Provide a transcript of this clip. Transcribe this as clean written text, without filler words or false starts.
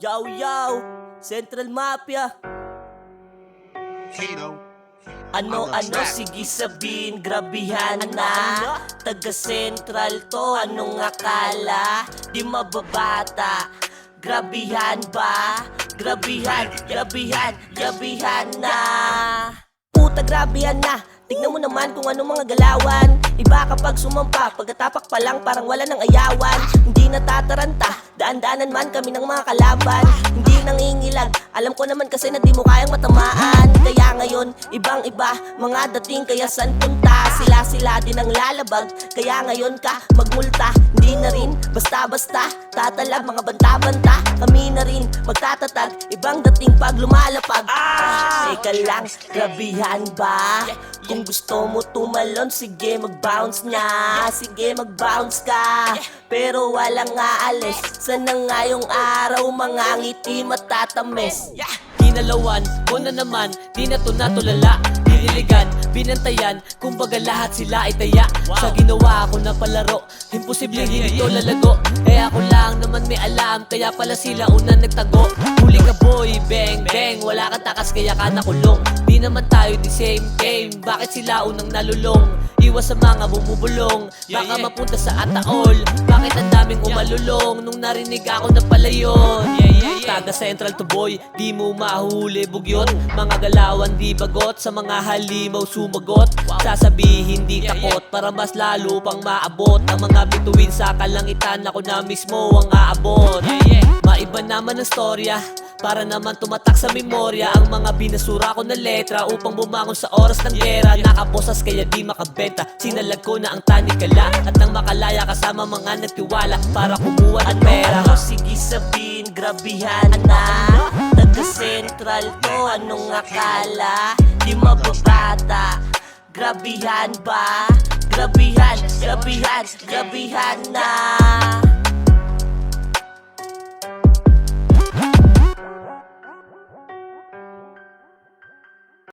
Yo, yo, Central Mafia. Ano, sige sabihin, grabihan na. Taga Central to, anong akala? Di mababata, grabihan ba? Grabihan na. Puta, grabihan na. Tignan mo naman kung anong mga galawan. Iba kapag sumampa, pagkatapak pa lang parang wala ng ayawan. Hindi natataranta, daan-daanan man kami ng mga kalaban. Hindi nangingilag, alam ko naman kasi na di mo kayang matamaan. Kaya ngayon, ibang-iba, mga dating kaya san punta. Sila din ang lalabag, kaya ngayon ka magmulta. Hindi na rin, basta-basta, tatalab mga banta-banta. Kami na rin, magtatatag, ibang dating pag lumalapag. Teka lang, grabihan ba? Kung gusto mo tumalon, sige mag-bounce na. Sige mag-bounce ka, pero walang aalis. Sana ngayong araw, mga ngiti matatamis. Ginalawan ko na naman, di na to natulala. Diniligan, binantayan, kumbaga lahat sila ay taya. Sa ginawa ko na palaro, imposible hindi to lalago. Eh ako lang naman may alam, kaya pala sila unang nagtago. Huli ka boy, bang bang, wala kang takas kaya ka nakulong. Di naman tayo the same game, bakit sila unang nalulong? Iwas sa mga bumubulong, baka mapunta sa ataol. Bakit ang daming umalulong, nung narinig ako na pala yun. Taga Central to boy, di mo mahuli bugyot. Mga galawan di bagot, sa mga halimaw sumagot. Sasabihin di takot, para mas lalo pang maabot. Ang mga bituin sa kalangitan, ako na mismo ang aabot. Maiba naman ang storya, para naman tumatak sa memorya ang mga binasura ko na letra upang bumangon sa oras ng gera. Nakaposas kaya di makabenta, sinalag ko na ang tanikala at nang makalaya kasama mga nagtiwala para kumuha ng pera. Ano, sige sabihin, grabihan na. Taga Central to, anong akala? Di mababata, grabihan ba? Grabihan na.